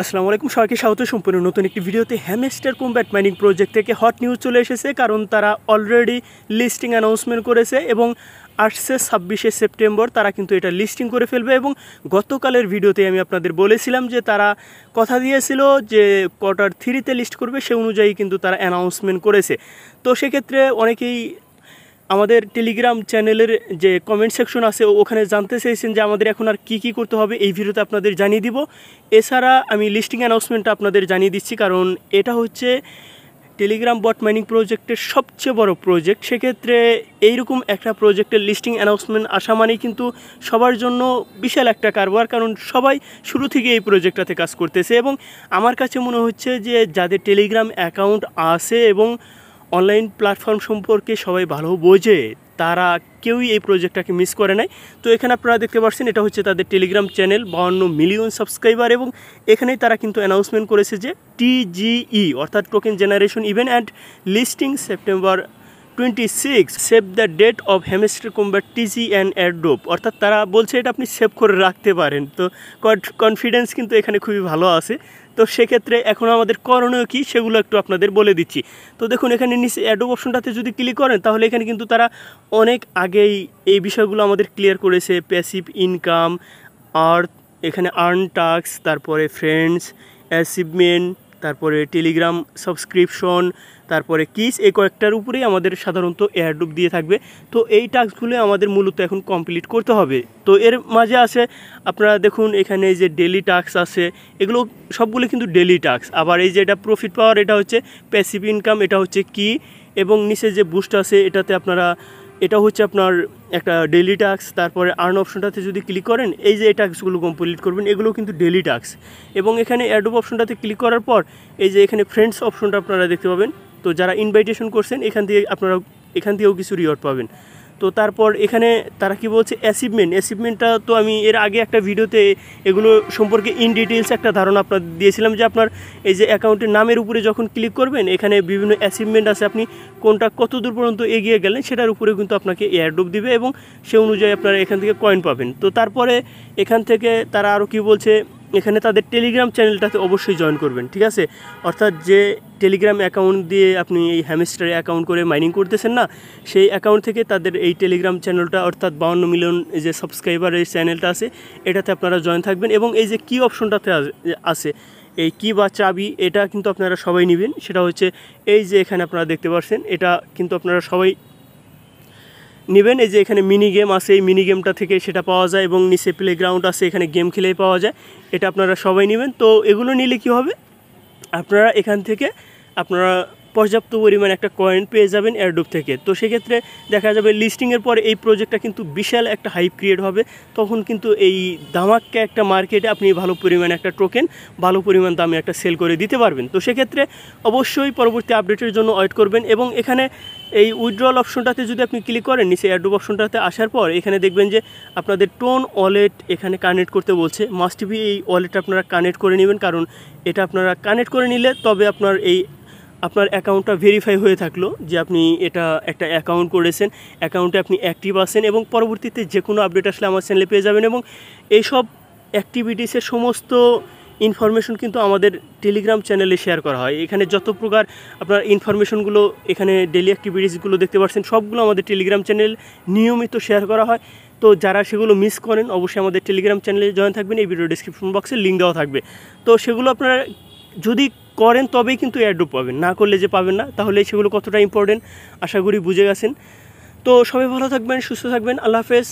আসসালামু আলাইকুম, সবাইকে স্বাগত সম্পূর্ণ নতুন একটি ভিডিওতে। হ্যামস্টার কম্ব্যাট মাইনিং প্রজেক্ট থেকে হট নিউজ চলে এসেছে, কারণ তারা অলরেডি লিস্টিং অ্যানাউন্সমেন্ট করেছে এবং আসছে 26শে সেপ্টেম্বর তারা কিন্তু এটা লিস্টিং করে ফেলবে। এবং গতকালের ভিডিওতে আমি আপনাদের বলেছিলাম যে তারা কথা দিয়েছিল যে Q3-তে লিস্ট করবে, সে অনুযায়ী কিন্তু তারা অ্যানাউন্সমেন্ট করেছে। তো সেক্ষেত্রে অনেকেই আমাদের টেলিগ্রাম চ্যানেলের যে কমেন্ট সেকশন আছে ওখানে জানতে চেয়েছেন যে আমাদের এখন আর কী করতে হবে, এই ভিডিওতে আপনাদের জানিয়ে দিব। এছাড়া আমি লিস্টিং অ্যানাউন্সমেন্টটা আপনাদের জানিয়ে দিচ্ছি, কারণ এটা হচ্ছে টেলিগ্রাম বট মাইনিং প্রজেক্টের সবচেয়ে বড় প্রজেক্ট। সেক্ষেত্রে এইরকম একটা প্রজেক্টের লিস্টিং অ্যানাউন্সমেন্ট আসা মানেই কিন্তু সবার জন্য বিশাল একটা কারবার, কারণ সবাই শুরু থেকে এই প্রজেক্টটাতে কাজ করতেছে। এবং আমার কাছে মনে হচ্ছে যে যাদের টেলিগ্রাম অ্যাকাউন্ট আছে এবং অনলাইন প্ল্যাটফর্ম সম্পর্কে সবাই ভালো বোঝে, তারা কেউই এই প্রজেক্টটাকে মিস করে নাই। তো এখানে আপনারা দেখতে পাচ্ছেন এটা হচ্ছে তাদের টেলিগ্রাম চ্যানেল, 52 মিলিয়ন সাবস্ক্রাইবার। এবং এখানেই তারা কিন্তু অ্যানাউন্সমেন্ট করেছে যে TGE অর্থাৎ token generation event and listing September 26, save the date of Hamster Kombat TG and airdrop. অর্থাৎ তারা বলছে এটা আপনি সেভ করে রাখতে পারেন। তো কনফিডেন্স কিন্তু এখানে খুবই ভালো আছে। তো সেক্ষেত্রে এখন আমাদের করণীয় কী সেগুলো একটু আপনাদের বলে দিচ্ছি। তো দেখুন, এখানে নিচে অ্যাডোব অপশনটাতে যদি ক্লিক করেন তাহলে এখানে কিন্তু তারা অনেক আগেই এই বিষয়গুলো আমাদের ক্লিয়ার করেছে। প্যাসিভ ইনকাম, এখানে আর্ন টাস্ক, তারপরে ফ্রেন্ডস, অ্যাচিভমেন্ট, তারপরে টেলিগ্রাম সাবস্ক্রিপশন, তারপরে কিস, এই কয়েকটার উপরেই আমাদের সাধারণত এয়ারড্রপ দিয়ে থাকবে। তো এই টাস্কগুলো আমাদের মূলত এখন কমপ্লিট করতে হবে। তো এর মাঝে আছে আপনারা দেখুন এখানে যে ডেলি টাস্ক আছে, এগুলো সবগুলো কিন্তু ডেলি টাস্ক। আবার এই যে এটা প্রফিট পাওয়ার, এটা হচ্ছে প্যাসিভ ইনকাম, এটা হচ্ছে কি, এবং নিচে যে বুস্ট আছে এটাতে আপনারা, এটা হচ্ছে আপনার একটা ডেলি টাস্ক। তারপরে আর্ন অপশনটাতে যদি ক্লিক করেন এই যে এই টাস্কগুলো কমপ্লিট করবেন, এগুলো কিন্তু ডেলি টাস্ক। এবং এখানে অ্যাডোব অপশনটাতে ক্লিক করার পর এই যে এখানে ফ্রেন্ডস অপশনটা আপনারা দেখতে পাবেন। তো যারা ইনভাইটেশন করছেন এখান থেকেও কিছু রিওয়ার্ড পাবেন। তো তারপর এখানে তারা কি বলছে, অ্যাচিভমেন্টটা তো আমি এর আগে একটা ভিডিওতে এগুলো সম্পর্কে ইন ডিটেলস একটা ধারণা আপনাদের দিয়েছিলাম যে আপনার এই যে অ্যাকাউন্টের নামের উপরে যখন ক্লিক করবেন এখানে বিভিন্ন অ্যাচিভমেন্ট আছে, আপনি কোনটা কত দূর পর্যন্ত এগিয়ে গেলেন সেটার উপরে কিন্তু আপনাকে এয়ারড্রপ দিবে এবং সে অনুযায়ী আপনারা এখান থেকে কয়েন পাবেন। তো তারপরে এখান থেকে তারা আরও কি বলছে, এখানে তাদের টেলিগ্রাম চ্যানেলটাতে অবশ্যই জয়েন করবেন, ঠিক আছে। অর্থাৎ যে টেলিগ্রাম অ্যাকাউন্ট দিয়ে আপনি এই হ্যামস্টারে অ্যাকাউন্ট করে মাইনিং করতেছেন না, সেই অ্যাকাউন্ট থেকে তাদের এই টেলিগ্রাম চ্যানেলটা অর্থাৎ 52 মিলিয়ন যে সাবস্ক্রাইবারের চ্যানেলটা আছে এটাতে আপনারা জয়েন থাকবেন। এবং এই যে কি অপশনটাতে আছে এই কি বা চাবি, এটা কিন্তু আপনারা সবাই নেবেন। সেটা হচ্ছে এই যে এখানে আপনারা দেখতে পাচ্ছেন, এটা কিন্তু আপনারা সবাই নেবেন। এই যে এখানে মিনি গেম আছে, এই মিনি গেমটা থেকে সেটা পাওয়া যায় এবং নিচে প্লেগ্রাউন্ড আছে, এখানে গেম খেলেই পাওয়া যায়। এটা আপনারা সবাই নেবেন। তো এগুলো নিলে কি হবে, আপনারা এখান থেকে আপনারা পর্যাপ্ত পরিমাণ একটা কয়েন পেয়ে যাবেন এয়ারড্রপ থেকে। তো সেক্ষেত্রে দেখা যাবে লিস্টিংয়ের পরে এই প্রজেক্টটা কিন্তু বিশাল একটা হাইপ ক্রিয়েট হবে। তখন কিন্তু এই ধামাক্কা একটা মার্কেটে আপনি ভালো পরিমাণে একটা টোকেন ভালো পরিমাণ দামে একটা সেল করে দিতে পারবেন। তো সেক্ষেত্রে অবশ্যই পরবর্তী আপডেটের জন্য ওয়েট করবেন। এবং এখানে এই উইথড্রল অপশনটাতে যদি আপনি ক্লিক করেন নিচে এয়ারড্রপ অপশনটাতে আসার পর এখানে দেখবেন যে আপনাদের টোন ওয়ালেট এখানে কানেক্ট করতে বলছে। মাস্ট বি এই ওয়ালেটটা আপনারা কানেক্ট করে নেবেন, কারণ এটা আপনারা কানেক্ট করে নিলে তবে আপনার অ্যাকাউন্টটা ভেরিফাই হয়ে থাকলো যে আপনি এটা একটা অ্যাকাউন্ট করেছেন, অ্যাকাউন্টে আপনি অ্যাক্টিভ আছেন এবং পরবর্তীতে যে কোনো আপডেট আসলে আমার চ্যানেলে পেয়ে যাবেন। এবং এইসব অ্যাক্টিভিটিসের সমস্ত ইনফরমেশন কিন্তু আমাদের টেলিগ্রাম চ্যানেলে শেয়ার করা হয়। এখানে যত প্রকার আপনার ইনফরমেশনগুলো, এখানে ডেলি অ্যাক্টিভিটিসগুলো দেখতে পাচ্ছেন, সবগুলো আমাদের টেলিগ্রাম চ্যানেল নিয়মিত শেয়ার করা হয়। তো যারা সেগুলো মিস করেন অবশ্যই আমাদের টেলিগ্রাম চ্যানেলে জয়েন থাকবেন, এই ভিডিও ডিসক্রিপশন বক্সে লিঙ্ক দেওয়া থাকবে। তো সেগুলো আপনারা যদি করেন তবেই কিন্তু এয়ারড্রপ পাবেন, না করলে যে পাবেন না। তাহলে সেগুলো কতটা ইম্পর্টেন্ট আশা করি বুঝে গেছেন। তো সবাই ভালো থাকবেন, সুস্থ থাকবেন, আল্লাহ হাফেজ।